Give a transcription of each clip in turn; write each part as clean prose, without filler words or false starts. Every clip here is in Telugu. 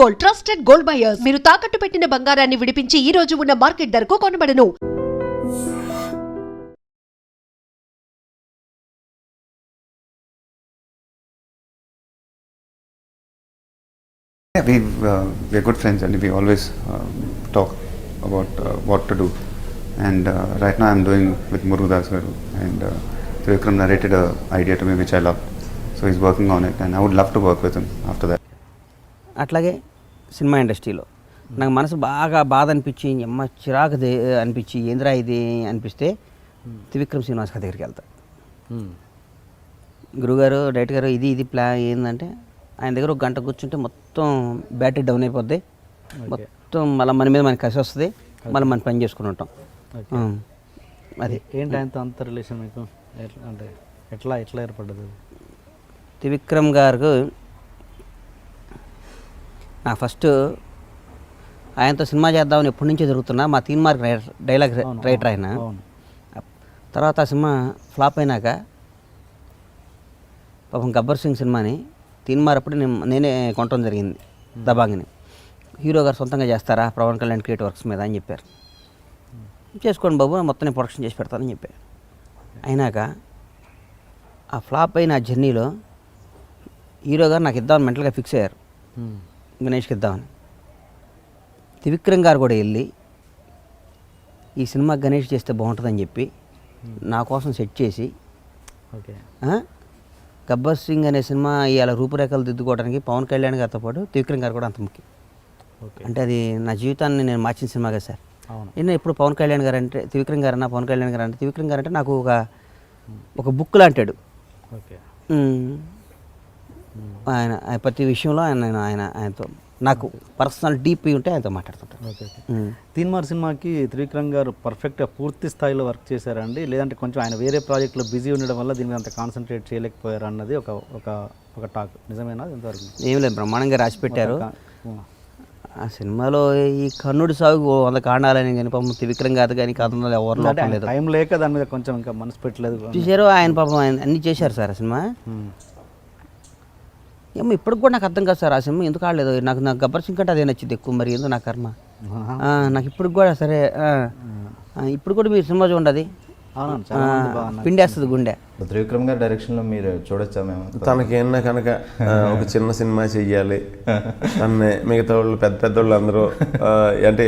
Gold, trusted gold buyers. మీరు తాకట్టు పెట్టిన బంగారాన్ని విడిపించి ఈ రోజు ఉన్న మార్కెట్ ధరకు కొనబడను. Yeah, we're good friends and we always talk about what to do. And right now I'm doing with Murugadas Garu, and Vikram narrated an idea to me which I love. So he's working on it and I would love to work with him after that. అట్లాగే సినిమా ఇండస్ట్రీలో నాకు మనసు బాగా బాధ అనిపించి అమ్మ చిరాకు అనిపించి ఏంద్రా ఇది అనిపిస్తే త్రివిక్రమ్ శ్రీనివాస్ గారి దగ్గరికి వెళ్తా. గురుగారు డైరెక్టర్ గారు ఇది ప్లాన్ ఏంటంటే ఆయన దగ్గర ఒక గంట కూర్చుంటే మొత్తం బ్యాటరీ డౌన్ అయిపోద్ది, మొత్తం మళ్ళీ మన మీద మనకి కసి వస్తుంది, మళ్ళీ మనం పని చేసుకుని ఉంటాం. అది ఏంటి ఆయనతో అంత రిలేషన్ మీకు అంటే ఎట్లా ఏర్పడ్డది? త్రివిక్రమ్ గారు నాకు ఫస్ట్ ఆయనతో సినిమా చేద్దామని ఎప్పటి నుంచో జరుగుతున్నా. మా తీన్ మార్క్ డైలాగ్ రైటర్ ఆయన. తర్వాత ఆ సినిమా ఫ్లాప్ అయినాక పాపం గబ్బర్ సింగ్ సినిమాని తీన్ మార్క్ అప్పుడు నేనే కొనటం జరిగింది దబాంగిని. హీరో గారు సొంతంగా చేస్తారా పవన్ కళ్యాణ్ క్రియేటివ్ వర్క్స్ మీద అని చెప్పారు. చేసుకోండి బాబు, మొత్తం నేను ప్రొడక్షన్ చేసి పెడతానని చెప్పారు. అయినాక ఆ ఫ్లాప్ అయిన ఆ జర్నీలో హీరో గారు నాకు ఇద్దామని మెంటల్గా ఫిక్స్ అయ్యారు, గణేష్కి ఇద్దామని. త్రివిక్రమ్ గారు కూడా వెళ్ళి ఈ సినిమా గణేష్ చేస్తే బాగుంటుందని చెప్పి నా కోసం సెట్ చేసి గబ్బర్ సింగ్ అనే సినిమా ఇవాళ రూపురేఖలు దిద్దుకోవడానికి పవన్ కళ్యాణ్ గారితో పాటు త్రివిక్రమ్ గారు కూడా అంత ముఖ్యం. అంటే అది నా జీవితాన్ని నేను మార్చిన సినిమా కదా సార్. నేను ఎప్పుడు పవన్ కళ్యాణ్ గారు అంటే త్రివిక్రమ్ గారు అన్న, పవన్ కళ్యాణ్ గారు అంటే త్రివిక్రమ్ గారు అంటే నాకు ఒక బుక్ లాంటాడు. ఆయన ప్రతి విషయంలో ఆయనతో నాకు పర్సనల్ డీప్ ఉంటే ఆయనతో మాట్లాడుతుంటాను. తీన్మార్ సినిమాకి త్రివిక్రమ్ గారు పర్ఫెక్ట్గా పూర్తి స్థాయిలో వర్క్ చేశారండి, లేదంటే కొంచెం ఆయన వేరే ప్రాజెక్టులో బిజీ ఉండడం వల్ల దీని మీద అంత కాన్సన్ట్రేట్ చేయలేకపోయారు అన్నది ఒక టాక్. నిజమేనా? ఎంతవరకు? ఏం లేదు, బ్రహ్మాండంగా రాసి పెట్టారు. ఆ సినిమాలో ఈ కర్ణుడి సాగు 100 కాండాలని కానీ పాపం త్రివిక్రమ్ గారు కానీ కథలో ఎవరు లేదు, టైం లేక దాని మీద కొంచెం ఇంకా మనసు పెట్టలేదు. చూసారు ఆయన పాపం ఆయన అన్నీ చేశారు సార్. ఆ సినిమా ఏమో ఇప్పటికి కూడా నాకు అర్థం కాదు సార్. ఆ సినిమా ఎందుకు ఆడలేదు నాకు గబ్బర్ సింగ్ కంటే అదే నచ్చింది ఎక్కువ. మరి ఏందో నా కర్మ. నాకు ఇప్పటికి కూడా సరే, ఇప్పుడు కూడా మీరు సినిమా చూడండి, పిండేస్తుంది గుండె. త్రివిక్రమ్ గారి డైరెక్షన్లో మీరు చూడొచ్చా? మేము తనకేమన్నా కనుక ఒక చిన్న సినిమా చెయ్యాలి తన్నే మిగతా వాళ్ళు పెద్ద వాళ్ళు అందరూ అంటే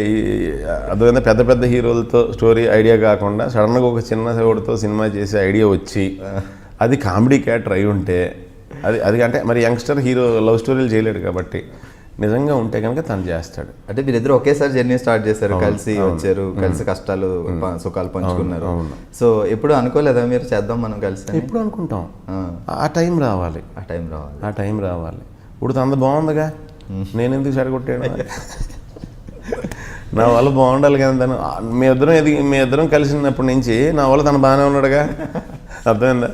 అదే పెద్ద హీరోలతో స్టోరీ ఐడియా కాకుండా సడన్గా ఒక చిన్న సోడితో సినిమా చేసే ఐడియా వచ్చి అది కామెడీ క్యారెక్టర్ అయి ఉంటే అది అంటే మరి యంగ్స్టర్ హీరో లవ్ స్టోరీలు చేయలేడు కాబట్టి నిజంగా ఉంటే కనుక తను చేస్తాడు. అంటే మీరిద్దరు ఒకేసారి జర్నీ స్టార్ట్ చేశారు, కలిసి వచ్చారు, కలిసి కష్టాలు సుఖాలు పంచుకున్నారు. సో ఎప్పుడు అనుకోలేదా మీరు చేద్దాం మనం కలిసి? ఎప్పుడు అనుకుంటాం, ఆ టైం రావాలి. ఇప్పుడు తనది బాగుందిగా, నేను ఎందుకు చెడగొట్టాను? నా వల్ల బాగుండాలి కదా తను. మీ ఇద్దరం కలిసినప్పటి నుంచి నా వల్ల తను బాగానే ఉన్నాడుగా, అర్థమైందా?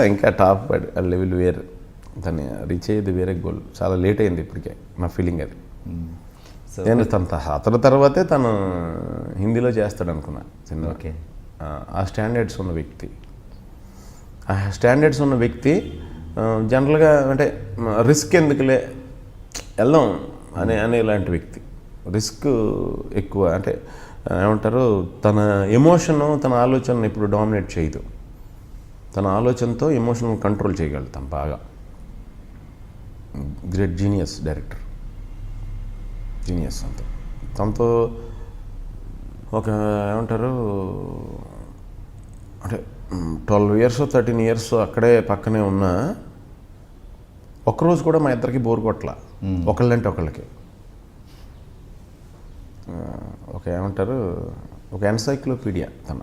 ఇంకా టాప్ లెవెల్ వేరు, తను రీచ్ అయ్యేది వేరే గోల్. చాలా లేట్ అయింది ఇప్పటికే నా ఫీలింగ్ అది. నేను అతని తర్వాతే తను హిందీలో చేస్తాడు అనుకున్నా సినిమా. ఆ స్టాండర్డ్స్ ఉన్న వ్యక్తి జనరల్గా అంటే రిస్క్ ఎందుకులే వెళ్దాం అనే ఇలాంటి వ్యక్తి. రిస్క్ ఎక్కువ అంటే ఏమంటారు, తన ఎమోషను తన ఆలోచనను ఇప్పుడు డామినేట్ చేయదు. తన ఆలోచనతో ఎమోషన్ కంట్రోల్ చేయగలుగుతాం బాగా. గ్రేట్ జీనియస్ డైరెక్టర్, జీనియస్ అంతా. తనతో ఒక ఏమంటారు అంటే 12 years 13 years అక్కడే పక్కనే ఉన్నా ఒక్కరోజు కూడా మా ఇద్దరికి బోర్ కొట్టలా, ఒకళ్ళంటే ఒకళ్ళకి. ఒక ఏమంటారు, ఒక ఎన్సైక్లోపీడియా తన.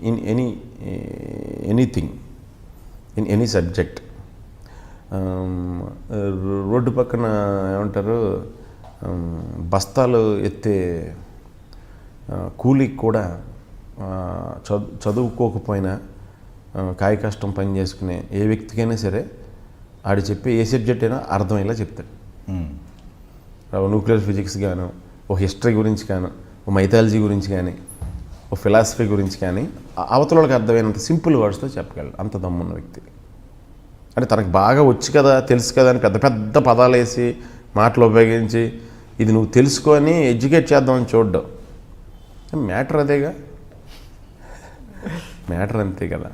In anything, in any subject. Road పక్కన ఏమంటారు బస్తాలు ఎత్తే కూలికి కూడా చదువుకోకపోయినా కాయ కష్టం పని చేసుకునే ఏ వ్యక్తికైనా సరే ఆడు చెప్పే ఏ సబ్జెక్ట్ అయినా అర్థమయ్యేలా చెప్తాడు. న్యూక్లియర్ ఫిజిక్స్ గాను, ఓ హిస్టరీ గురించి కానీ, ఓ మైథాలజీ గురించి కానీ, ఓ ఫిలాసఫీ గురించి కానీ అవతల వాళ్ళకి అర్థమైనంత సింపుల్ వర్డ్స్తో చెప్పగలడు. అంత దమ్మున్న వ్యక్తి. అంటే తనకు బాగా వచ్చు కదా, తెలుసు కదా అని పెద్ద పెద్ద పదాలు వేసి మాటలు ఉపయోగించి ఇది నువ్వు తెలుసుకొని ఎడ్యుకేట్ చేద్దామని చూడడం. మ్యాటర్ అదేగా, మ్యాటర్ అంతే కదా.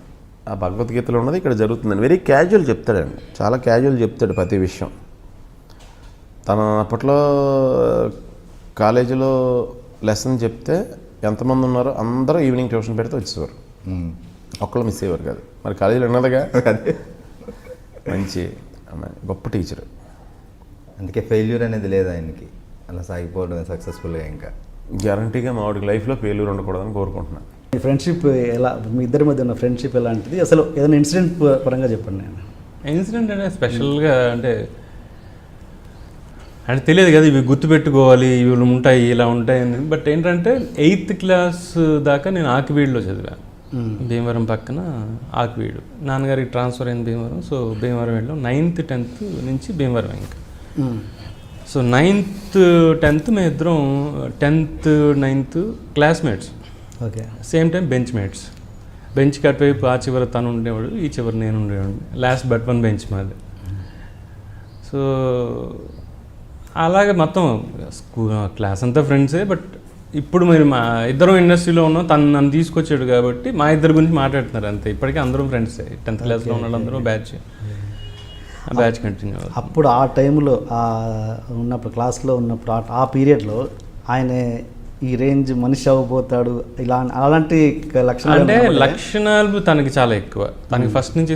ఆ భగవద్గీతలో ఉన్నది ఇక్కడ జరుగుతుందని వెరీ క్యాజువల్ చెప్తాడండి, చాలా క్యాజువల్ చెప్తాడు ప్రతి విషయం. తను అప్పట్లో కాలేజీలో లెసన్ చెప్తే ఎంతమంది ఉన్నారో అందరూ ఈవినింగ్ ట్యూషన్ పెడితే వచ్చేవారు, ఒక్కళ్ళు మిస్ అయ్యేవారు కాదు. మరి కాలేజీలో ఉన్నదిగా, మంచి గొప్ప టీచరు. అందుకే ఫెయిల్యూర్ అనేది లేదు ఆయనకి, అలా సాగిపోవడం సక్సెస్ఫుల్గా. ఇంకా గ్యారంటీగా మా వాడికి లైఫ్లో ఫెయిల్యూర్ ఉండకూడదని కోరుకుంటున్నాను. మీ ఫ్రెండ్షిప్ ఎలా, మీ ఇద్దరి మధ్య ఉన్న ఫ్రెండ్షిప్ ఎలాంటిది, అసలు ఏదైనా ఇన్సిడెంట్ పరంగా చెప్పండి. నేను ఇన్సిడెంట్ అంటే స్పెషల్గా అంటే తెలియదు కదా, ఇవి గుర్తుపెట్టుకోవాలి, ఇవి ఉంటాయి ఇలా ఉంటాయి అని. బట్ ఏంటంటే 8th క్లాస్ దాకా నేను ఆకివీడులో చదివాను, భీమవరం పక్కన ఆకివీడు. నాన్నగారికి ట్రాన్స్ఫర్ అయింది భీమవరం, సో భీమవరం వెళ్ళాం. 9th 10th నుంచి భీమవరం ఇంకా. సో 9th 10th మేము ఇద్దరం 10th 9th classmates, okay, same time bench mates. బెంచ్కి అటువైపు ఆ చివరి తను ఉండేవాడు, ఈ చివరి నేను ఉండేవాడిని. లాస్ట్ బట్ వన్ బెంచ్ మాది. సో అలాగే మొత్తం క్లాస్ అంతా ఫ్రెండ్సే. బట్ ఇప్పుడు మీరు మా ఇద్దరం ఇండస్ట్రీలో ఉన్నాం, తను నన్ను తీసుకొచ్చాడు కాబట్టి మా ఇద్దరి గురించి మాట్లాడుతున్నారు అంతే. ఇప్పటికీ అందరం ఫ్రెండ్సే. 10th క్లాస్లో ఉన్న వాళ్ళందరూ బ్యాచ్ కంటిన్యూ. అప్పుడు ఆ టైంలో ఉన్నప్పుడు క్లాస్లో ఉన్నప్పుడు ఆ పీరియడ్లో ఆయన ఈ రేంజ్ మనిషి అవ్వబోతాడు ఇలా అలాంటి లక్షణాలు అంటే లక్షణాలు తనకి చాలా ఎక్కువ. తనకి ఫస్ట్ నుంచి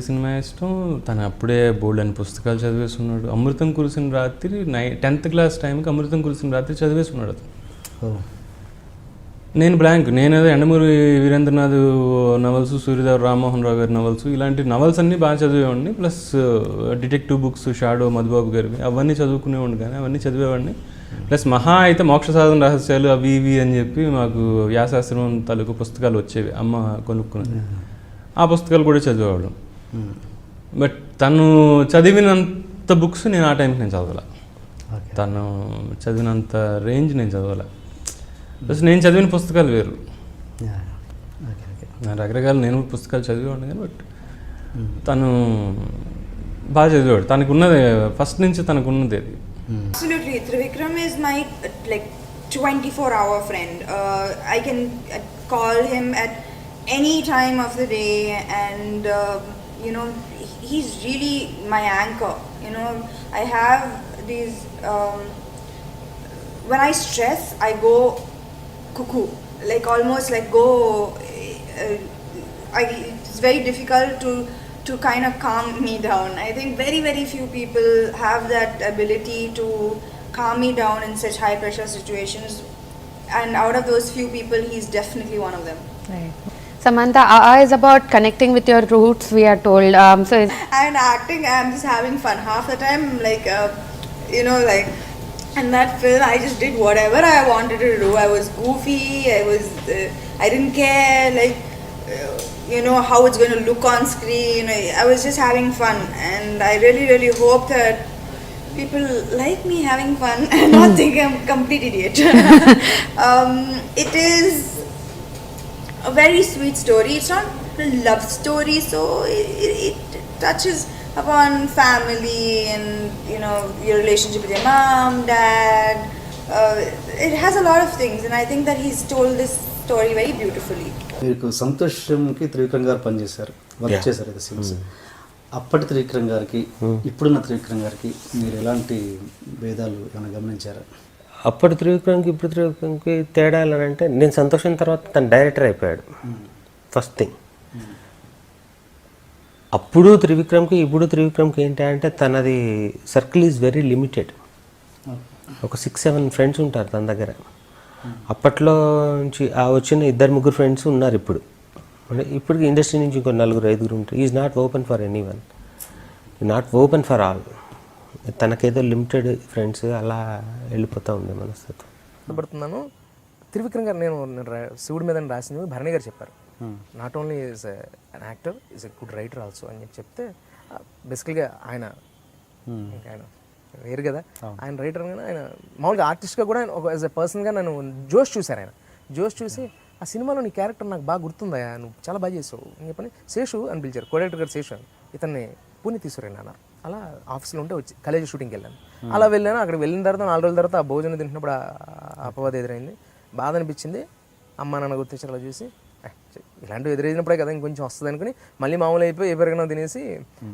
సినిమా ఇష్టం, తను అప్పుడే బోల్డ్ అని పుస్తకాలు చదివేస్తున్నాడు. అమృతం కురిసిన రాత్రి 10th క్లాస్ టైంకి అమృతం కురిసిన రాత్రి చదివేస్తున్నాడు అతను. నేను బ్లాంక్. నేనేదో ఎండమూరి వీరేంద్రనాథ్ నవల్స్, సూర్యదేవ రామ్మోహన్ రావు గారి నవల్స్, ఇలాంటి నవల్స్ అన్నీ బాగా చదివేవాడిని. Plus detective books, shadow Madhubabu గారివి అవన్నీ చదువుకునేవాడిని, కానీ అవన్నీ చదివేవాడిని. ప్లస్ మహా అయితే మోక్ష సాధన రహస్యాలు అవి ఇవి అని చెప్పి మాకు వ్యాసాశ్రమం తాలూకు పుస్తకాలు వచ్చేవి, అమ్మ కొనుక్కున్నది. ఆ పుస్తకాలు కూడా చదివేవాడు. బట్ తను చదివినంత బుక్స్ నేను ఆ టైంకి నేను చదవాల, తను చదివినంత రేంజ్ నేను చదవాల. ప్లస్ నేను చదివిన పుస్తకాలు వేరు. రకరకాల నేను పుస్తకాలు చదివేవాడిని కానీ బట్ తను బాగా చదివాడు. తనకు ఉన్నది ఫస్ట్ నుంచి తనకు ఉన్నది అది. Absolutely, Trivikram is my like 24-hour friend. I can call him at any time of the day, and you know, he's really my anchor. You know, I have these when I stress, I go cuckoo, like almost like go. It's very difficult to kind of calm me down. I think very few people have that ability to calm me down in such high pressure situations, and out of those few people, he's definitely one of them. Right. Samantha, is about connecting with your roots, we are told. So And acting, I'm just having fun. Half the time, like, you know, like, in that film, I just did whatever I wanted to do. I was goofy, I didn't care, like, you know, how it's going to look on screen. I was just having fun, and I really hope that people like me having fun and not think I'm a complete idiot. It is a very sweet story. It's not a love story, so it touches upon family and, you know, your relationship with your mom, dad. It has a lot of things, and I think that he's told this story very beautifully. మీకు సంతోషంకి త్రివిక్రమ్ గారు పనిచేశారు, వర్క్ చేశారు కదా సీన్స్. అప్పటి త్రివిక్రమ్ గారికి ఇప్పుడున్న త్రివిక్రమ్ గారికి మీరు ఎలాంటి భేదాలు ఏమైనా గమనించారా? అప్పటి త్రివిక్రమ్కి ఇప్పుడు త్రివిక్రమ్కి తేడా అని అంటే, నేను సంతోషం తర్వాత తను డైరెక్టర్ అయిపోయాడు ఫస్ట్ థింగ్. అప్పుడు త్రివిక్రమ్కి ఇప్పుడు త్రివిక్రమ్కి ఏంటి అంటే తనది సర్కిల్ ఈజ్ వెరీ లిమిటెడ్. ఒక 6-7 ఫ్రెండ్స్ ఉంటారు తన దగ్గర. అప్పట్లో నుంచి వచ్చిన 2-3 ఫ్రెండ్స్ ఉన్నారు ఇప్పుడు. అంటే ఇప్పుడు ఇండస్ట్రీ నుంచి ఇంకో 4-5 ఉంటారు. Is not open for anyone, not open for all. తనకేదో లిమిటెడ్ ఫ్రెండ్స్ అలా వెళ్ళిపోతూ ఉండే మనస్తత్వం. పడుతున్నాను త్రివిక్రమ్ గారు, నేను శివుడి మీద రాసింది భరణి గారు చెప్పారు. Not only is an actor, is a good writer also అని చెప్పి చెప్తే, బేసికల్గా ఆయన వేరు కదా, ఆయన రైటర్ కానీ ఆయన మామూలుగా ఆర్టిస్ట్గా కూడా ఒక యాజ్ ఎ పర్సన్గా నేను జోష్ చూశాను. ఆయన జోష్ చూసి ఆ సినిమాలో నీ క్యారెక్టర్ నాకు బాగా గుర్తుందయా, నువ్వు చాలా బాగా చేసావు అని చెప్పని శేషు అని పిలిచారు, కోడైరెక్టర్ గారు శేషు అని. ఇతన్ని పూణె తీసుకురండి అన్నారు. అలా ఆఫీస్లో ఉంటే వచ్చి కాలేజీ షూటింగ్కి వెళ్ళాను. అలా వెళ్ళాను. అక్కడ వెళ్ళిన తర్వాత 4 రోజుల తర్వాత ఆ భోజనం తింటున్నప్పుడు అపవాదం ఎదురైంది. బాధ అనిపించింది. అమ్మ నాన్న గుర్తించి అలా చూసి ఇలాంటివి ఎదురైనప్పుడే కదా ఇంకొంచెం వస్తుంది అనుకుని మళ్ళీ మామూలు అయిపోయి ఏ పెరగనో తినేసి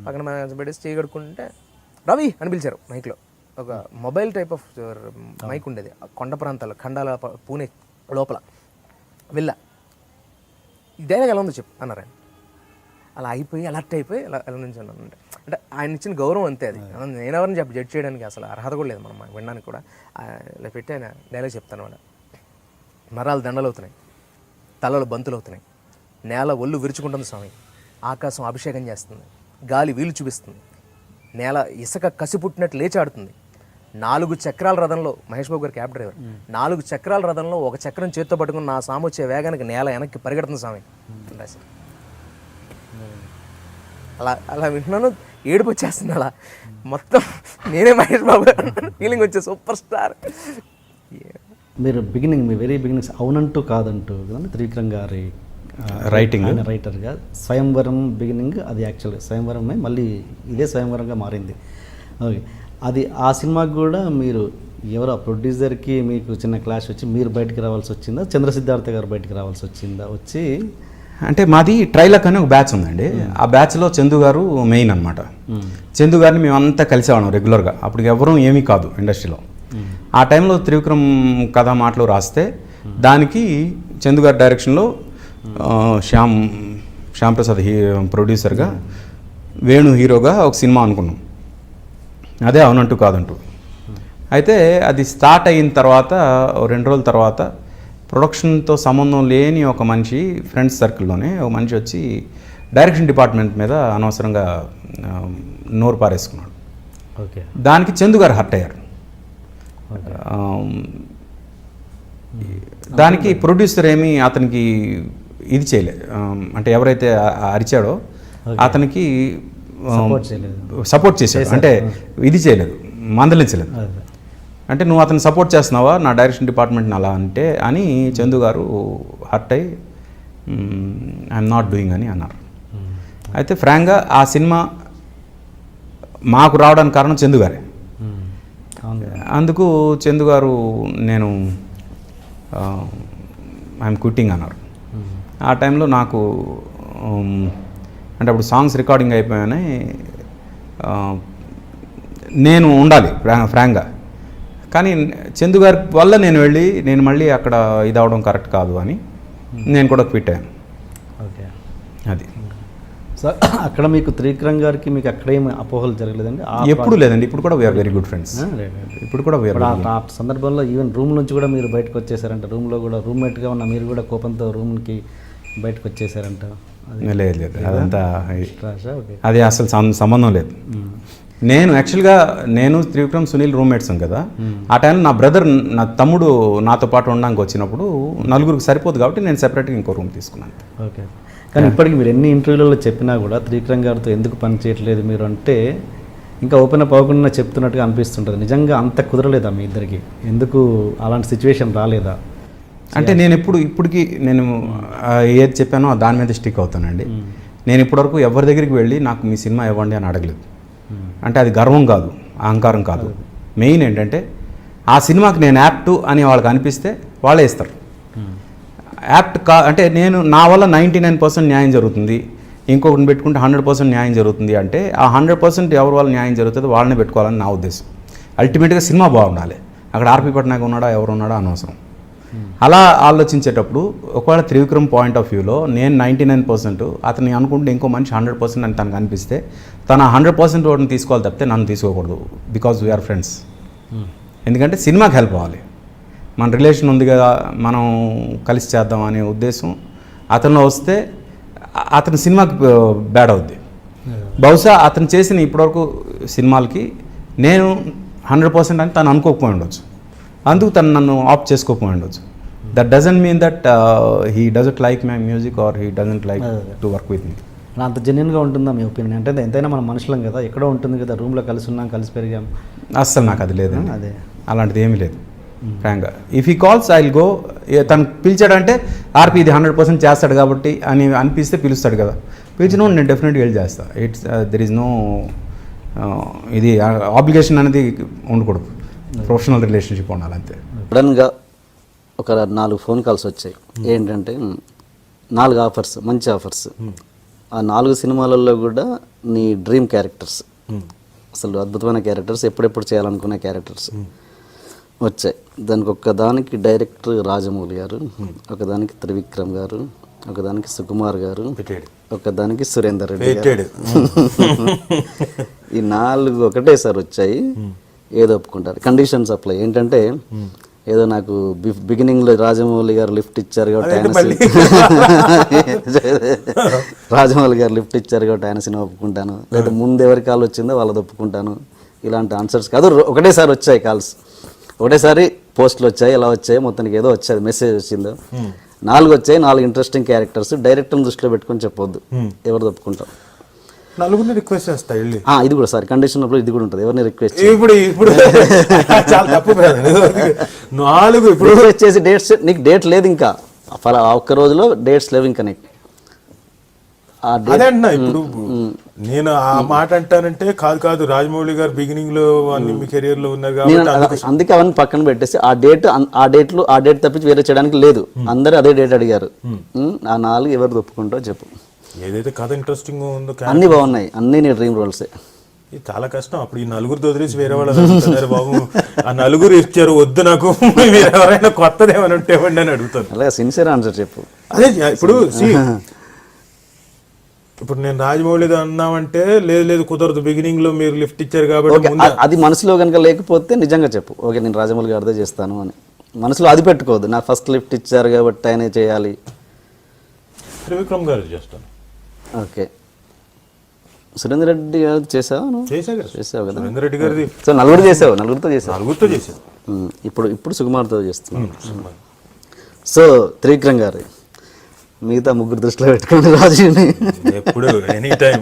పక్కన పెట్టేసి చేయగడుకుంటే రవి అని పిలిచారు మైక్లో. ఒక మొబైల్ టైప్ ఆఫ్ మైక్ ఉండేది కొండ ప్రాంతాల్లో, ఖండాల పూణె లోపల. వెళ్ళా, ఈ డైలాగ్ ఎలా ఉందో చెప్పు అన్నారు ఆయన. అలా అయిపోయి అలర్ట్ అయిపోయి ఎలా నుంచి అంటే ఆయన ఇచ్చిన గౌరవం అంతే. అది నేనెవరిని జడ్జ్ చేయడానికి అసలు అర్హత కూడా లేదు మనం వినడానికి కూడా. ఇలా పెట్టి ఆయన డైలాగ్ చెప్తాను వాడు. నరాలు దండలు అవుతున్నాయి, తలలు బంతులు అవుతున్నాయి, నేల ఒళ్ళు విరుచుకుంటుంది స్వామి, ఆకాశం అభిషేకం చేస్తుంది, గాలి వీలు చూపిస్తుంది, నేల ఇసుక కసి పుట్టినట్టు లేచాడుతుంది, 4 చక్రాల రథంలో, మహేష్ బాబు గారు క్యాబ్ డ్రైవర్, 4 చక్రాల రథంలో ఒక చక్రం చేత్తో పట్టుకుని నా సాము వచ్చే వేగానికి నేల వెనక్కి పరిగెడుతుంది స్వామి రాసి. అలా వింటున్నాను, ఏడుపు వచ్చేస్తుంది. అలా మొత్తం నేనే మహేష్ బాబు ఫీలింగ్ వచ్చే సూపర్ స్టార్. మీరు మీ వెరీ బిగినింగ్స్ అవునంటూ కాదంటూ కదండి త్రివిక్రమ్ గారి రైటింగ్ రైటర్గా స్వయంవరం బిగినింగ్, అది యాక్చువల్గా స్వయంవరమే మళ్ళీ ఇదే స్వయంవరంగా మారింది. ఓకే, అది ఆ సినిమాకి కూడా మీరు ఎవరో ప్రొడ్యూసర్కి మీకు చిన్న క్లాష్ వచ్చి మీరు బయటికి రావాల్సి వచ్చిందా, చంద్రసిద్ధార్థ గారు బయటికి రావాల్సి వచ్చిందా? వచ్చి అంటే మాది ట్రైలక్ అని ఒక బ్యాచ్ ఉందండి. ఆ బ్యాచ్లో చందు గారు మెయిన్ అనమాట. చందు గారిని మేమంతా కలిసేవాళ్ళం రెగ్యులర్గా. అప్పుడు ఎవరూ ఏమీ కాదు ఇండస్ట్రీలో. ఆ టైంలో త్రివిక్రమ్ కథ మాటలు రాస్తే దానికి చందు గారి డైరెక్షన్లో శ్యామ్ ప్రసాద్ ప్రొడ్యూసర్గా, వేణు హీరోగా ఒక సినిమా అనుకున్నాం. అదే అవునంటూ కాదంటూ. అయితే అది స్టార్ట్ అయిన తర్వాత 2 రోజుల తర్వాత ప్రొడక్షన్తో సంబంధం లేని ఒక మనిషి, ఫ్రెండ్స్ సర్కిల్లోనే ఒక మనిషి వచ్చి డైరెక్షన్ డిపార్ట్మెంట్ మీద అనవసరంగా నోరు పారేసుకున్నాడు. ఓకే, దానికి చందు గారు హర్ట్ అయ్యారు. దానికి ప్రొడ్యూసర్ ఏమీ అతనికి ఇది చేయలేదు. అంటే ఎవరైతే అరిచాడో అతనికి సపోర్ట్ చేశాడు. అంటే ఇది చేయలేదు, మందలించలేదు. అంటే నువ్వు అతను సపోర్ట్ చేస్తున్నావా నా డైరెక్షన్ డిపార్ట్మెంట్ని అలా అంటే అని చందు గారు హర్ట్ అయ్యి ఐఎమ్ నాట్ డూయింగ్ అని అన్నారు. అయితే ఫ్రాంక్గా ఆ సినిమా మాకు రావడానికి కారణం చందు గారే. అందుకు చందు గారు నేను ఐఎమ్ క్విట్టింగ్ అన్నారు. ఆ టైంలో నాకు అంటే అప్పుడు సాంగ్స్ రికార్డింగ్ అయిపోయాయని నేను ఉండాలి ఫ్రాంక్గా. కానీ చందు గారి వల్ల నేను మళ్ళీ అక్కడ ఇది అవడం కరెక్ట్ కాదు అని నేను కూడా క్విట్ అయ్యాను. ఓకే, అది సార్. అక్కడ మీకు త్రివిక్రమ్ గారికి మీకు అక్కడేం అపోహలు జరగలేదండి? ఎప్పుడు లేదండి. ఇప్పుడు కూడా వీఆర్ వెరీ గుడ్ ఫ్రెండ్స్. ఇప్పుడు కూడా ఆ సందర్భంలో ఈవెన్ రూమ్ నుంచి కూడా మీరు బయటకు వచ్చేసారంట. రూమ్లో కూడా రూమ్మేట్గా ఉన్న మీరు కూడా కోపంతో రూమ్కి బయటకు వచ్చేసారంట. లేదు అదంతా అది అసలు సంబంధం లేదు. నేను యాక్చువల్గా త్రివిక్రమ్ సునీల్ రూమ్మేట్స్ కదా. ఆ టైంలో నా బ్రదర్, నా తమ్ముడు నాతో పాటు ఉండడానికి వచ్చినప్పుడు 4గురికి సరిపోదు కాబట్టి నేను సెపరేట్గా ఇంకో రూమ్ తీసుకున్నాను. ఓకే, కానీ ఇప్పటికి మీరు ఎన్ని ఇంటర్వ్యూలలో చెప్పినా కూడా త్రివిక్రమ్ గారితో ఎందుకు పని చేయట్లేదు మీరు అంటే ఇంకా ఓపెన్ అప్ అవ్వకుండా చెప్తున్నట్టుగా అనిపిస్తుంటుంది. నిజంగా అంత కుదరలేదా మీ ఇద్దరికి? ఎందుకు అలాంటి సిచ్యువేషన్ రాలేదా? అంటే నేను ఇప్పటికి నేను ఏది చెప్పానో దాని మీద స్టిక్ అవుతానండి. నేను ఇప్పటివరకు ఎవరి దగ్గరికి వెళ్ళి నాకు మీ సినిమా ఇవ్వండి అని అడగలేదు. అంటే అది గర్వం కాదు, అహంకారం కాదు. మెయిన్ ఏంటంటే ఆ సినిమాకి నేను యాప్ట్ అని వాళ్ళకి అనిపిస్తే వాళ్ళే ఇస్తారు. యాప్ట్ అంటే నేను నా వల్ల 99% న్యాయం జరుగుతుంది, ఇంకొకరిని పెట్టుకుంటే 100% న్యాయం జరుగుతుంది అంటే ఆ 100% ఎవరి వల్ల న్యాయం జరుగుతుందో వాళ్ళని పెట్టుకోవాలని నా ఉద్దేశం. అల్టిమేట్గా సినిమా బాగుండాలి. అక్కడ ఆర్పి పట్నాయక్ ఉన్నాడా ఎవరు ఉన్నాడా అనవసరం. అలా ఆలోచించేటప్పుడు ఒకవేళ త్రివిక్రమ్ పాయింట్ ఆఫ్ వ్యూలో నేను 99%, అతన్ని అనుకుంటే ఇంకో మనిషి 100% అని తనకు అనిపిస్తే తన 100% వాటిని తీసుకోవాలి తప్పితే నన్ను తీసుకోకూడదు. Because we're friends. ఎందుకంటే సినిమాకి హెల్ప్ అవ్వాలి, మన రిలేషన్ ఉంది కదా, మనం కలిసి చేద్దాం అనే ఉద్దేశం అతనిలో వస్తే అతని సినిమాకి బ్యాడ్ అవుద్ది. బహుశా అతను చేసిన ఇప్పటివరకు సినిమాలకి నేను 100% అని తను అనుకోకపోయి ఉండొచ్చు. అందుకు తను నన్ను ఆప్ చేసుకోకపోయి ఉండొచ్చు. That doesn't mean that he doesn't like my music or he doesn't like to work with me. అంత జెన్యున్గా ఉంటుందా మీ ఒపీనియన్? అంటే ఎంతైనా మనం మనుషులం కదా, ఎక్కడో ఉంటుంది కదా, రూమ్లో కలిసి ఉన్నాం, కలిసి పెరిగాం. అస్సలు నాకు అది లేదండి, అదే అలాంటిది ఏమీ లేదు. ఫ్రాంక్గా. ఇఫ్ ఈ కాల్స్ ఐ విల్ గో. తను పిలిచాడంటే ఆర్పి ఇది 100% చేస్తాడు కాబట్టి అని అనిపిస్తే పిలుస్తాడు కదా, పిలిచిన నేను డెఫినెట్గా వెళ్ళి చేస్తా. ఇట్స్ దెర్ ఈజ్ నో ఇది ఆబ్లిగేషన్ అనేది ఉండకూడదు, ప్రొఫెషనల్ రిలేషన్షిప్ ఉండాలి అంతే. సడన్గా ఒక 4 ఫోన్ కాల్స్ వచ్చాయి. ఏంటంటే 4 ఆఫర్స్, మంచి ఆఫర్స్. ఆ 4 సినిమాలలో కూడా నీ డ్రీమ్ క్యారెక్టర్స్, అసలు అద్భుతమైన క్యారెక్టర్స్, ఎప్పుడెప్పుడు చేయాలనుకునే క్యారెక్టర్స్ వచ్చాయి. దానికి ఒకదానికి డైరెక్టర్ రాజమౌళి గారు, ఒకదానికి త్రివిక్రమ్ గారు, ఒకదానికి సుకుమార్ గారు, ఒకదానికి సురేందర్ రెడ్డి గారు. ఈ 4 ఒకటేసారి వచ్చాయి. ఏదో ఒప్పుకుంటారు. Conditions apply. ఏంటంటే ఏదో నాకు బిగినింగ్లో రాజమౌళి గారు లిఫ్ట్ ఇచ్చారు కాబట్టి రాజమౌళి గారు లిఫ్ట్ ఇచ్చారు కాబట్టి ఆయన సినిమా ఒప్పుకుంటాను, లేదా ముందు ఎవరి కాల్ వచ్చిందో వాళ్ళది ఒప్పుకుంటాను. ఇలాంటి ఆన్సర్స్ కాదు, ఒకటేసారి వచ్చాయి కాల్స్, ఒకటేసారి పోస్టులు వచ్చాయి, ఎలా వచ్చాయి మొత్తానికి ఏదో వచ్చేది, మెసేజ్ వచ్చిందో. 4 వచ్చాయి, 4 ఇంట్రెస్టింగ్ క్యారెక్టర్స్. డైరెక్టర్ని దృష్టిలో పెట్టుకొని చెప్పొద్దు, ఎవరు తప్పుకుంటాం. నలుగురిని రిక్వెస్ట్ చేస్తా వెళ్ళి. ఇది కూడా సార్ కండిషన్ ఇది కూడా ఉంటుంది. ఎవరిని రిక్వెస్ట్ ఇప్పుడు చాలా తప్పు 4 ఇప్పుడు రిక్వెస్ట్ చేసి డేట్స్, నీకు డేట్ లేదు ఇంకా, ఒక్క రోజులో డేట్స్ లేవు ఇంకా నీకు. అదే అంటున్నా. ఇప్పుడు నేను ఆ మాట అంటానంటే కాదు రాజమౌళి గారు బిగినింగ్ లో మీ కెరియర్ లో ఉన్నారు కాబట్టి అందుకే అవన్నీ పక్కన పెట్టేసి ఆ డేట్ తప్పించి వేరే చేయడానికి లేదు. అందరూ అదే డేట్ అడిగారు. ఆ 4 ఎవరు ఒప్పుకుంటారో చెప్పు. ఏదైతే కథ ఇంట్రెస్టింగ్ ఉందో అన్ని బాగున్నాయి, అన్ని నీ డ్రీమ్ రోల్సే. ఇది చాలా కష్టం. అప్పుడు ఈ 4 వదిలేసి వేరే వాళ్ళు బాబు ఆ 4 ఇచ్చారు వద్దు నాకు, మీరు ఎవరైనా కొత్తది ఏమైనా ఉంటే ఇవ్వండి అని అడుగుతాను. అలాగే సిన్సియర్ ఆన్సర్ చెప్పు. అదే ఇప్పుడు ఇప్పుడు నేను రాజమౌళి అన్నామంటే లేదు కుదరదు, బిగినింగ్ లో మీరు లిఫ్ట్ ఇచ్చారు కాబట్టి అది మనసులో కనుక లేకపోతే నిజంగా చెప్పు, ఓకే నేను రాజమౌళి గారిదే చేస్తాను అని. మనసులో అది పెట్టుకోవద్దు, నాకు ఫస్ట్ లిఫ్ట్ ఇచ్చారు కాబట్టి ఆయనే చేయాలి. త్రివిక్రమ్ గారు చేస్తాను. ఓకే. సురేందర్ రెడ్డి గారు చేసావు కదా? సురేందర్ రెడ్డి గారిది సో నలుగురితో చేసావు. ఇప్పుడు సుకుమార్తో చేస్తున్నాను. సో త్రివిక్రమ్ గారు మిగతా 3 దృష్టిలో పెట్టుకోండి రాజుని. ఎప్పుడు ఎనీ టైం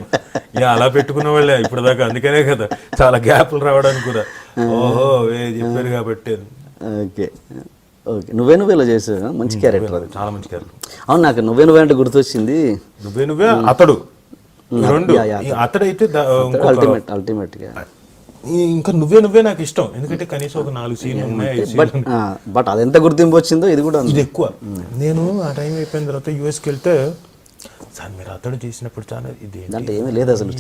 అలా పెట్టుకున్న వాళ్ళే ఇప్పుడు దాకా. అందుకనే కదా చాలా గ్యాప్లు రావడానికి కూడా. ఓహో చెప్పారు కాబట్టి. Okay okay. నువ్వే చేసావు, మంచి క్యారెక్టర్ అది, చాలా మంచి క్యారెక్టర్. అవును, నాకు నువ్వే అంటే గుర్తొచ్చింది. నువ్వే అతడు అతడైతే అల్టిమేట్ గా ఇంకా నువ్వే నాకు ఇష్టం. ఎందుకంటే కనీసం ఒక 4 సీన్లు ఉన్నాయి. బట్ అది ఎంత గుర్తింపు వచ్చిందో ఇది కూడా ఇది ఎక్కువ. నేను ఆ టైం అయిపోయిన తర్వాత యూఎస్కి వెళ్తే సార్ మీరు అతడు చేసినప్పుడు చాలా ఇది అంటే ఏమీ లేదు అసలు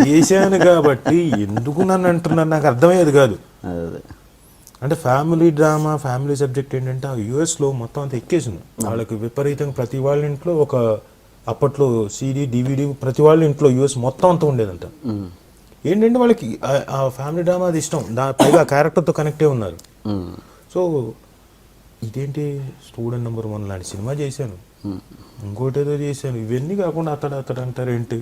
చేశాను కాబట్టి ఎందుకు నన్ను అంటున్నారు నాకు అర్థమయ్యేది కాదు. అంటే ఫ్యామిలీ డ్రామా, ఫ్యామిలీ సబ్జెక్ట్ ఏంటంటే ఆ యూఎస్లో మొత్తం అంతా ఎక్కేసింది వాళ్ళకి విపరీతంగా. ప్రతి వాళ్ళ ఇంట్లో ఒక అప్పట్లో CD DVD ప్రతి వాళ్ళ ఇంట్లో యూఎస్ మొత్తం అంతా ఉండేదంట. ఏంటంటే వాళ్ళకి ఆ ఫ్యామిలీ డ్రామా అది ఇష్టం, పైగా క్యారెక్టర్తో కనెక్టే ఉన్నారు. సో ఇదేంటి స్టూడెంట్ నెంబర్ 1 లాంటి సినిమా చేశాను, ఇంకోటి ఏదో చేశాను, ఇవన్నీ కాకుండా అతడు అంటారు ఏంటి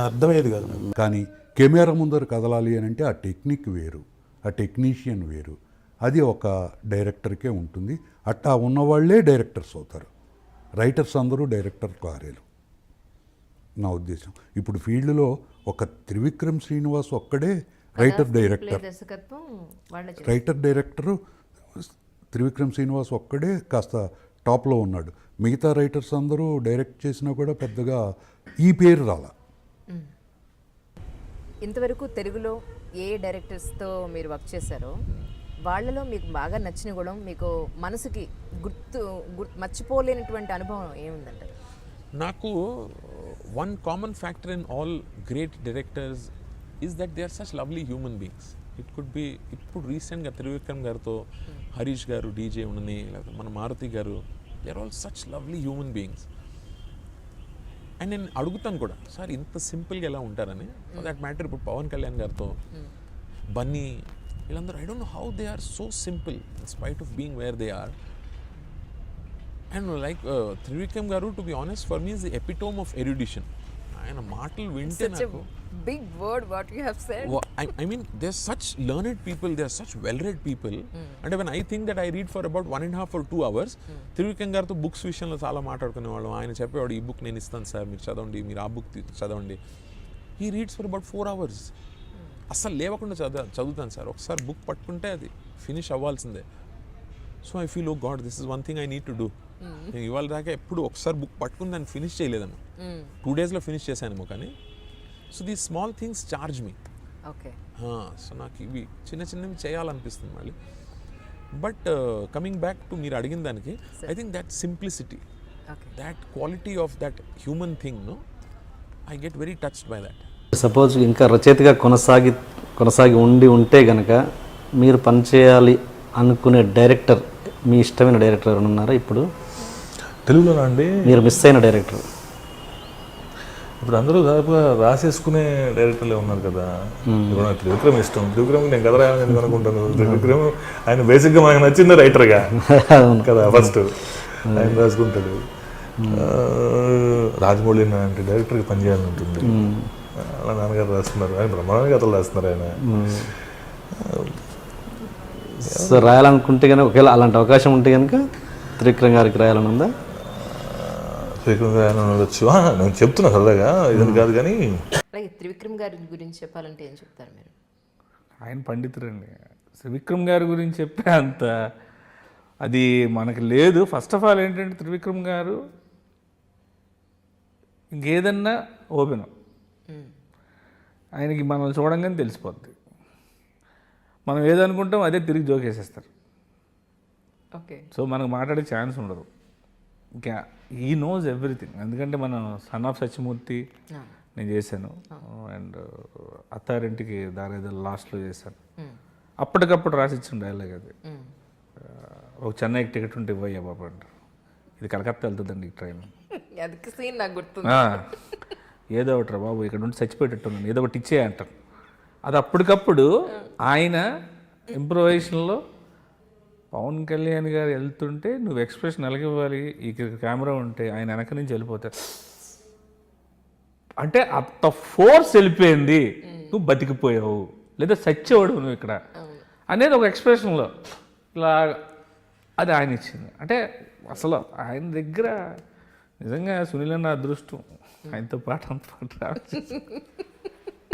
అర్థమయ్యేది కాదు. కానీ కెమెరా ముందర కదలాలి అని అంటే ఆ టెక్నిక్ వేరు, ఆ టెక్నీషియన్ వేరు. అది ఒక డైరెక్టర్కే ఉంటుంది. అట్టా ఉన్నవాళ్లే డైరెక్టర్స్ అవుతారు. రైటర్స్ అందరూ డైరెక్టర్ కారేలు నా ఉద్దేశం. ఇప్పుడు ఫీల్డ్లో ఒక త్రివిక్రమ్ శ్రీనివాస్ ఒక్కడే రైటర్ డైరెక్టరు త్రివిక్రమ్ శ్రీనివాస్ ఒక్కడే కాస్త టాప్లో ఉన్నాడు. మిగతా రైటర్స్ అందరూ డైరెక్ట్ చేసినా కూడా పెద్దగా ఈ పేరు రాలా. ఇంతవరకు తెలుగులో ఏ డైరెక్టర్స్తో మీరు వర్క్ చేశారో వాళ్ళలో మీకు బాగా నచ్చిన కూడా మీకు మనసుకి మర్చిపోలేనటువంటి అనుభవం ఏముందంటారు? నాకు one common factor in all great directors is that they are such lovely human beings. It could be ఇప్పుడు రీసెంట్గా త్రివిక్రమ్ గారితో హరీష్ గారు, DJ ఉండని, లేదా మన మారుతి గారు, they are all such lovely human beings. And నేను అడుగుతాను కూడా సార్ ఇంత సింపుల్గా ఎలా ఉంటారని. ఫర్ దట్ మ్యాటర్ ఇప్పుడు పవన్ కళ్యాణ్ గారితో, బన్నీ, వీళ్ళందరూ I don't know how they are so simple in spite of being where they are. And like Trivikram గారు to be honest for me is the epitome of erudition. ఆయన మాటలు వింటే నాకు big word what you have said. I mean they're such learned people, they're such well read people. And when I think that I read for about 1.5 or 2 hours, Trivikram గారితో బుక్స్ విషయంలో చాలా మాట్లాడుకునే వాళ్ళం. ఆయన చెప్పేవాడు ఈ బుక్ నేను ఇస్తాను సార్, మీరు చదవండి, మీరు ఆ బుక్ చదవండి. He reads for about 4 hours. అస్సలు లేవకుండా చదువుతాను సార్. ఒకసారి బుక్ పట్టుకుంటే అది ఫినిష్ అవ్వాల్సిందే. So I feel oh God this is one thing I need to do. నేను ఇవాళ దాకా ఎప్పుడు ఒకసారి బుక్ పట్టుకుని దాన్ని ఫినిష్ చేయలేదమ్మా. 2 daysలో ఫినిష్ చేశానేమో. కానీ సో దీ స్మాల్ థింగ్స్ చార్జ్ మీ. ఓకే. సో నాకు ఇవి చిన్నవి చేయాలనిపిస్తుంది మళ్ళీ. బట్ కమింగ్ బ్యాక్ టు మీరు అడిగిన దానికి, I think that simplicity, that quality of that human thing, no, I get very touched by that. Suppose ఇంకా రచయితగా కొనసాగి ఉంటే గనక మీరు పనిచేయాలి అనుకునే డైరెక్టర్, మీ ఇష్టమైన డైరెక్టర్ ఎవరైనా ఉన్నారా ఇప్పుడు తెలుగులోనా అండి? మీరు మిస్ అయిన డైరెక్టర్? ఇప్పుడు అందరూ దాదాపుగా రాసేసుకునే డైరెక్టర్లే ఉన్నారు కదా. ఇప్పుడు నాకు త్రివిక్రమ్ ఇష్టం. త్రివిక్రమ్ నేను కథ రాయాలని అనుకుంటాను. త్రివిక్రమ్ ఆయన బేసిక్గా మనకు నచ్చింది రైటర్గా కదా, ఫస్ట్ ఆయన రాసుకుంటాడు. రాజమౌళి అంటే డైరెక్టర్కి పనిచేయాలని ఉంటుంది. అలా నాన్నగారు రాస్తున్నారు, ఆయన బ్రహ్మాండంగా కథలు రాస్తున్నారు ఆయన. సో రాయాలనుకుంటే కనుక ఒకవేళ అలాంటి అవకాశం ఉంటే కనుక త్రివిక్రమ్ గారికి రాయాలని ఉందా? త్రివిక్రమ్ గారు అనొచ్చు. నేను చెప్తున్నా సరదాగా, ఇదని కాదు. కానీ అలాగే త్రివిక్రమ్ గారి గురించి చెప్పాలంటే ఏం చెప్తారు మీరు? ఆయన పండితురండి. త్రివిక్రమ్ గారి గురించి చెప్పే అంత అది మనకి లేదు. ఫస్ట్ ఆఫ్ ఆల్ ఏంటంటే త్రివిక్రమ్ గారు ఇంకేదన్నా ఓపెన్, ఆయనకి మనం చూడంగానే తెలిసిపోద్ది. మనం ఏదనుకుంటాం అదే తిరిగి జోకేసేస్తారు. ఓకే. సో మనకు మాట్లాడే ఛాన్స్ ఉండదు. ఇంకా ఈ నోస్ ఎవ్రీథింగ్. ఎందుకంటే మనం సన్ ఆఫ్ సత్యమూర్తి నేను చేశాను, అండ్ అత్తారింటికి దారేదో లాస్ట్లో చేశాను. అప్పటికప్పుడు రాసిచ్చిన డైలాగ్ అది. ఒక చెన్నైకి టికెట్ ఉంటే ఇవ్వయ్యా బాబు అంటారు. ఇది కలకత్తా వెళ్తుందండి ఈ ట్రైన్. ఏదో ఒకటి బాబు ఇక్కడ ఉండి చచ్చిపోయేటట్టున్నాను, ఏదో ఒకటి ఇచ్చే అంటారు. అది అప్పటికప్పుడు ఆయన ఇంప్రొవైజేషన్లో పవన్ కళ్యాణ్ గారు వెళ్తుంటే నువ్వు ఎక్స్ప్రెషన్ ఎలాగివ్వాలి, ఈ కెమెరా ఉంటే ఆయన వెనక నుంచి వెళ్ళిపోతారు. అంటే అంత ఫోర్స్ వెళ్ళిపోయింది, నువ్వు బతికిపోయావు లేదా చచ్చేవాడు నువ్వు ఇక్కడ అనేది ఒక ఎక్స్ప్రెషన్లో ఇలా అది ఆయన ఇచ్చింది. అంటే అసలు ఆయన దగ్గర నిజంగా సునీల్ అన్న అదృష్టం, ఆయనతో పాటు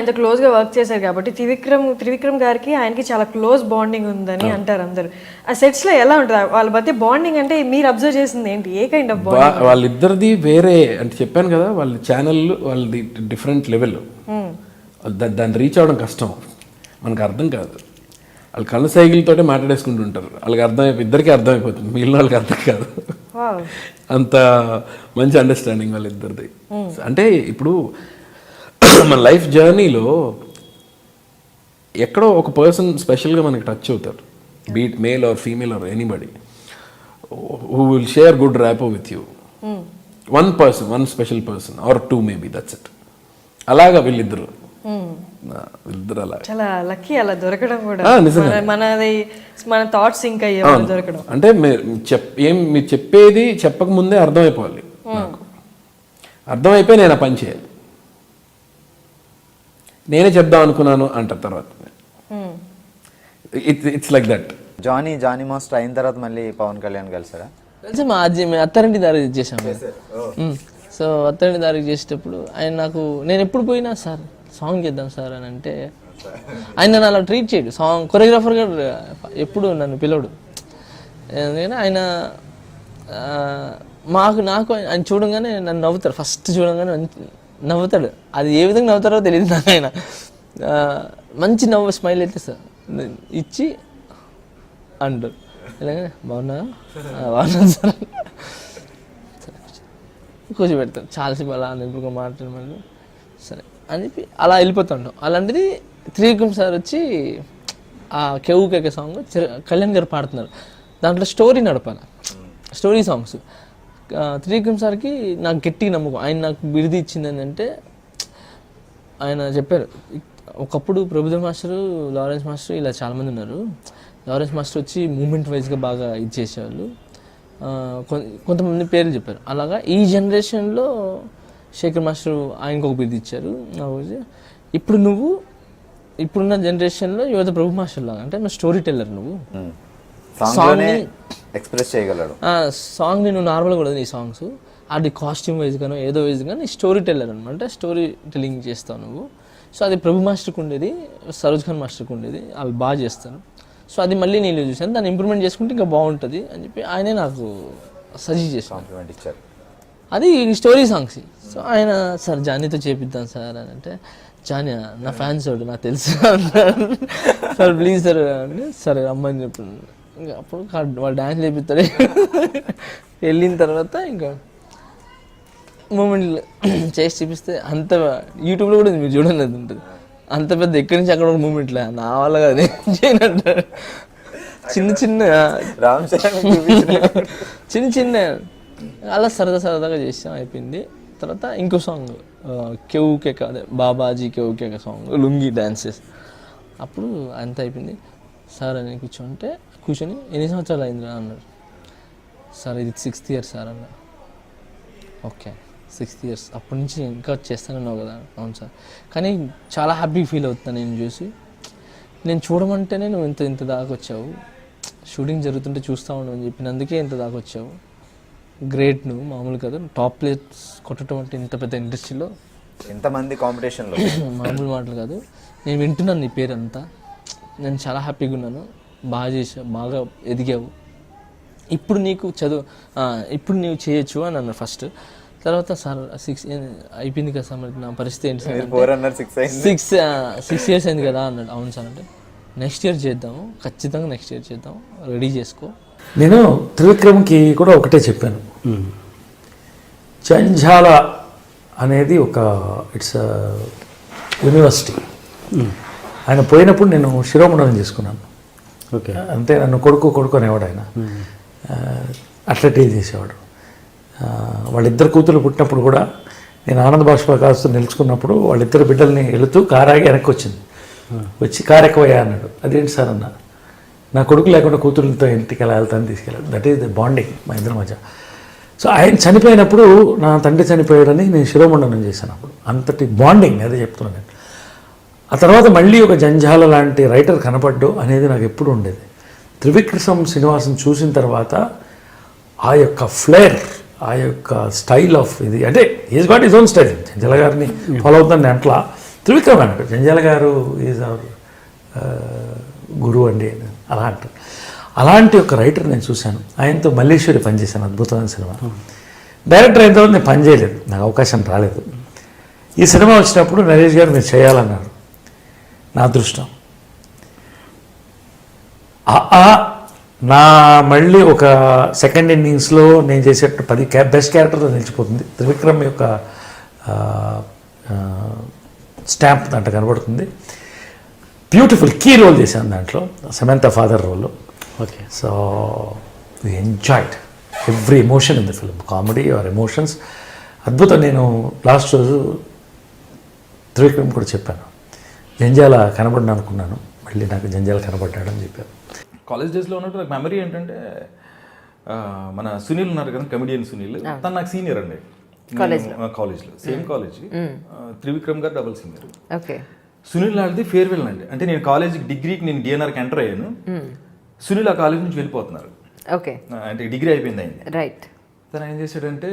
ఎంత క్లోజ్గా వర్క్ చేశారు కాబట్టి త్రివిక్రమ్ గారికి ఆయనకి చాలా క్లోజ్ బాండింగ్ ఉందని అంటారు అందరు. ఆ సెట్స్లో ఎలా ఉంటుంది వాళ్ళ మధ్య బాండింగ్? అంటే మీరు అబ్జర్వ్ చేసింది ఏంటి? ఏ కైండ్ ఆఫ్ బాండింగ్? వాళ్ళిద్దరిది వేరే. అంటే చెప్పాను కదా, వాళ్ళ ఛానల్ వాళ్ళది డిఫరెంట్ లెవెల్. దాన్ని రీచ్ అవ్వడం కష్టం, మనకు అర్థం కాదు. వాళ్ళు కళ్ళ సైకిల్తోటే మాట్లాడేసుకుంటుంటారు. వాళ్ళకి ఇద్దరికీ అర్థమైపోతుంది, మిగిలిన వాళ్ళకి అర్థం కాదు. అంత మంచి అండర్స్టాండింగ్ వాళ్ళిద్దరిది. అంటే ఇప్పుడు మన లైఫ్ జర్నీలో ఎక్కడో ఒక పర్సన్ స్పెషల్గా మనకి టచ్ అవుతారు, be it male or female or anybody who will share good rapport with you. One person, one special person or 2 maybe, that's it. అలాగా వీళ్ళిద్దరు అలా చాలా లక్కీ అలా దొరకడం కూడా. మన థాట్స్ ఇంకా దొరకడం అంటే మీరు చెప్పేది చెప్పక ముందే అర్థమైపోవాలి. నాకు అర్థమైపోయి నేను ఆ పని చేయాలి, నేనే చెప్దాం అనుకున్నాను అంటారు తర్వాత. It's like that. Jani master అయిన తర్వాత మళ్ళీ పవన్ కళ్యాణ్ కలిసారా? కలిసి మా అత్తారింటి దారి చేసాము. సో అత్తారింటి దారికి చేసేటప్పుడు ఆయన నాకు, నేను ఎప్పుడు పోయినా సార్ సాంగ్ చేద్దాం సార్ అని అంటే ఆయన నన్ను అలా ట్రీట్ చేయడు. సాంగ్ కొరియోగ్రాఫర్ గారు ఎప్పుడు నన్ను పిలవడు. ఎందుకంటే ఆయన నాకు ఆయన చూడంగానే నన్ను నవ్వుతారు. ఫస్ట్ చూడంగానే నవ్వుతాడు. అది ఏ విధంగా నవ్వుతారో తెలియదు నాకు. ఆయన మంచి నవ్వు, స్మైల్ అయితే సార్ ఇచ్చి అంటారు, ఇలాగే బాగున్నా సార్ కూర్చోబెడతారు. చాలాసేపు అలా నిపుగా మాట్లాడమని సరే అని చెప్పి అలా వెళ్ళిపోతుంటాం. అలాంటిది త్రివిక్రమ్ సార్ వచ్చి ఆ కేవు కేకే సాంగ్ కళ్యాణ్ గారు పాడుతున్నారు, దాంట్లో స్టోరీ నడపాలి, స్టోరీ సాంగ్స్. త్రివిక్రమ్ సార్కి నాకు గట్టిగా నమ్మకం. ఆయన నాకు బిరుది ఇచ్చింది ఏంటంటే, ఆయన చెప్పారు ఒకప్పుడు ప్రభుదేవ మాస్టరు, లారెన్స్ మాస్టర్ ఇలా చాలామంది ఉన్నారు. లారెన్స్ మాస్టర్ వచ్చి మూమెంట్ వైజ్గా బాగా ఇది చేసేవాళ్ళు. కొంతమంది పేర్లు చెప్పారు. అలాగా ఈ జనరేషన్లో శేఖర్ మాస్టర్ ఆయనకు ఒక బిరుదు ఇచ్చారు. ఇప్పుడున్న జనరేషన్లో యువత ప్రభు మాస్టర్ లాగా, అంటే నువ్వు స్టోరీ టెల్లర్, నువ్వు సాంగ్ని ఎక్స్ప్రెస్ చేయగలడు. సాంగ్ని నువ్వు నార్మల్గా కూడా నీ సాంగ్స్ అది కాస్ట్యూమ్ వైజ్ గానో ఏదో వైజ్ కానీ స్టోరీ టెల్లర్ అనమాట. స్టోరీ టెల్లింగ్ చేస్తావు నువ్వు. సో అది ప్రభు మాస్టర్కి ఉండేది, సరోజ్ ఖాన్ మాస్టర్కి ఉండేది, వాళ్ళు బాగా చేస్తారు. సో అది మళ్ళీ నేను చూశాను, దాన్ని ఇంప్రూవ్మెంట్ చేసుకుంటే ఇంకా బాగుంటుంది అని చెప్పి ఆయనే నాకు సజెస్ట్ చేశాను. కాంప్లిమెంట్ ఇచ్చారు. అది స్టోరీ సాంగ్స్. సో ఆయన సార్ జానీతో చేపిద్దాం సార్ అని అంటే, జానీ నా ఫ్యాన్స్ వాడు నాకు తెలుసు సార్ ప్లీజ్ సార్ అంటే సరే రమ్మని చెప్పాను. ఇంకా అప్పుడు వాళ్ళు డ్యాన్స్ చేపిస్తాడు. వెళ్ళిన తర్వాత ఇంకా మూమెంట్లు చేసి చూపిస్తే అంత యూట్యూబ్లో కూడా మీరు చూడండి అది ఉంటుంది. అంత పెద్ద ఎక్కడి నుంచి అక్కడ ఒక మూమెంట్లే నా వల్ల కాదు చేయనంటారు. చిన్న చిన్న చిన్న చిన్న అలా సరదాగా చేసాం, అయిపోయింది. తర్వాత ఇంకో సాంగ్ కేవ్ కేక, అదే బాబాజీ కేవ్ కేక సాంగ్, లుంగి డాన్సెస్. అప్పుడు అంత అయిపోయింది. సార్ అని కూర్చొని ఎన్ని సంవత్సరాలు అయిందిరా అన్నాడు. సార్ ఇది 6th year సార్ అన్న. ఓకే 6 years, అప్పటి నుంచి ఇంకా చేస్తానన్నావు కదా. అవును సార్, కానీ చాలా హ్యాపీ ఫీల్ అవుతున్నాను నేను చూసి. నేను చూడమంటేనే నువ్వు ఇంత దాకా వచ్చావు, షూటింగ్ జరుగుతుంటే చూస్తూ ఉండవు అని చెప్పినందుకే ఇంత దాకా వచ్చావు. గ్రేట్, నువ్వు మామూలు కదా, టాప్ ప్లేస్ కొట్టడం అంటే ఇంత పెద్ద ఇండస్ట్రీలో ఎంతమంది కాంపిటీషన్లో మామూలు మాటలు కాదు. నేను వింటున్నాను నీ పేరు అంతా, నేను చాలా హ్యాపీగా ఉన్నాను. బాగా చేసావు, బాగా ఎదిగావు, ఇప్పుడు నీకు ఇప్పుడు నీవు చేయొచ్చు అని అన్నారు ఫస్ట్. తర్వాత సార్ 6 అయిపోయింది కదా సార్, మరి నా పరిస్థితి ఏంటి సార్? 6 years అయింది కదా అన్నాడు. అవును సార్ అంటే నెక్స్ట్ ఇయర్ చేద్దాము, ఖచ్చితంగా నెక్స్ట్ ఇయర్ చేద్దాం, రెడీ చేసుకో. నేను త్రివిక్రమ్కి కూడా ఒకటే చెప్పాను, జంఝాల అనేది ఒక ఇట్స్ యూనివర్సిటీ. ఆయన పోయినప్పుడు నేను శిరోమండలం చేసుకున్నాను. ఓకే, అంతే, నన్ను కొడుకు అనేవాడు ఆయన. అట్లా డీల్ చేసేవాడు. వాళ్ళిద్దరు కూతురు పుట్టినప్పుడు కూడా నేను ఆనంద బాష్ప కాస్తూ నిలుచుకున్నప్పుడు వాళ్ళిద్దరు బిడ్డల్ని వెళుతూ కారాగి వెనక్కి వచ్చింది. వచ్చి కారు ఎక్కువయ్యా అన్నాడు. అదేంటి సార్ అన్న, నా కొడుకు లేకుండా కూతురులతో ఇంటికి ఎలా వెళ్తాను తీసుకెళ్ళాను. దట్ ఈస్ ద బాండింగ్ మా ఇద్దరి మధ్య. సో ఆయన చనిపోయినప్పుడు, నా తండ్రి చనిపోయాడని నేను శిరోమండనం చేశాను. అప్పుడు అంతటి బాండింగ్, అదే చెప్తున్నాను నేను. ఆ తర్వాత మళ్ళీ ఒక జంఝాల లాంటి రైటర్ కనపడ్డు అనేది నాకు ఎప్పుడు ఉండేది. త్రివిక్రమ్ శ్రీనివాసన్ చూసిన తర్వాత ఆ యొక్క ఫ్లేర్, ఆ యొక్క స్టైల్ ఆఫ్ ఇది, అంటే is got is own style. Janjala గారిని ఫాలో అవుతాను నేను అట్లా. త్రివిక్రమ్ అన్నాడు, జంజాల గారు ఈజ్ అవర్ గురువు అండి అలా అంటారు. అలాంటి ఒక రైటర్ నేను చూశాను. ఆయనతో మల్లేశ్వరి పనిచేశాను, అద్భుతమైన సినిమా. డైరెక్టర్ అయిన తర్వాత నేను పని చేయలేదు, నాకు అవకాశం రాలేదు. ఈ సినిమా వచ్చినప్పుడు నరేష్ గారు మీరు చేయాలన్నారు. నా అదృష్టం. నా మళ్ళీ ఒక సెకండ్ ఇన్నింగ్స్లో నేను చేసేట్టు 10 బెస్ట్ క్యారెక్టర్తో నిలిచిపోతుంది. త్రివిక్రమ్ యొక్క స్టాంప్ దాంట్లో కనబడుతుంది. బ్యూటిఫుల్ కీ రోల్ చేశాను దాంట్లో, Samantha father role. Okay, so we enjoyed every emotion in the film, comedy or emotions. అద్భుతం. నేను లాస్ట్ రోజు త్రివిక్రమ్ కూడా చెప్పాను, జంజాల కనబడిన అనుకున్నాను, మళ్ళీ నాకు జంజాల కనబడ్డాడని చెప్పాను. కాలేజ్ డేస్లో ఉన్నట్టు నాకు మెమరీ ఏంటంటే, మన సునీల్ ఉన్నారు కదా, కమెడియన్ సునీల్, తను నాకు సీనియర్ అండి కాలేజ్లో, సేమ్ కాలేజ్. త్రివిక్రమ్ గారు డబుల్ సీనియర్. ఓకే, సునీల్ లాంటిది ఫేర్వెల్ అండి. అంటే నేను కాలేజ్కి డిగ్రీకి నేను డిఎన్ఆర్కి ఎంటర్ అయ్యాను, సునీల్ ఆ కాలేజ్ నుంచి వెళ్ళిపోతున్నారు. ఓకే, అంటే డిగ్రీ అయిపోయింది అయింది. రైట్. తను ఏం చేశాడంటే,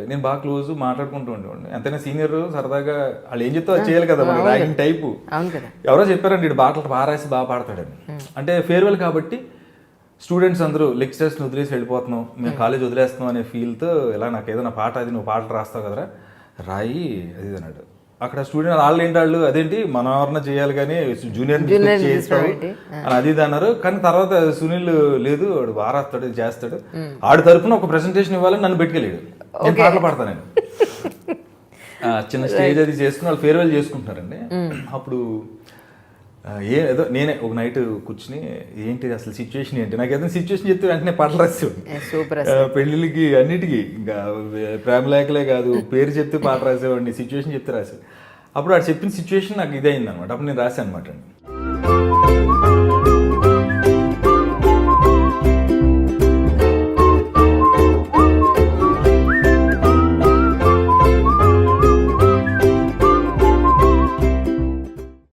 నేను బాగా క్లోజ్ మాట్లాడుకుంటూ ఉండేవాడిని. ఎంతైనా సీనియర్, సరదాగా వాళ్ళు ఏం చెప్తే అది చేయాలి కదా, మన ర్యాగింగ్ టైపు. ఎవరో చెప్పారండి, ఇటు బాగా రాసి బాగా పాడతాడని. అంటే ఫేర్వెల్ కాబట్టి స్టూడెంట్స్ అందరూ లెక్చరర్స్ని వదిలేసి వెళ్ళిపోతున్నాం, మేము కాలేజ్ వదిలేస్తున్నాం అనే ఫీల్తో, ఇలా నాకు ఏదైనా పాట, అది నువ్వు పాటలు రాస్తావు కదరా రాయి అది అన్నాడు. అక్కడ స్టూడెంట్ వాళ్ళు ఏంటి, వాళ్ళు అదేంటి మనం ఎవరన్నా చేయాలి కానీ జూనియర్ చేస్తాడు అని అది ఇది అన్నారు. కానీ తర్వాత సునీల్ లేదు, వాడు బాగా రాస్తాడు, చేస్తాడు, ఆడి తరపున ఒక ప్రెజెంటేషన్ ఇవ్వాలని నన్ను పెట్టుకెళ్ళాడు. నేను పాటలు పాడతాను, నేను చిన్న స్టేజ్ అది చేసుకుని వాళ్ళు ఫేర్వెల్ చేసుకుంటున్నారండి. అప్పుడు ఏదో నేనే ఒక నైట్ కూర్చుని, ఏంటి అసలు సిచ్యువేషన్ ఏంటి, నాకు ఏదైనా సిచ్యువేషన్ చెప్తే వెంటనే పాటలు రాసేవాడిని. పెళ్ళిళ్ళకి అన్నిటికీ, ఇంకా ప్రేమ లేఖలే కాదు, పేరు చెప్తే పాట రాసేవాడిని, సిచ్యువేషన్ చెప్తే రాసేవాడు. అప్పుడు వాడు చెప్పిన సిచ్యువేషన్ నాకు ఇదే అయింది అనమాట. అప్పుడు నేను రాశాను అనమాట అండి.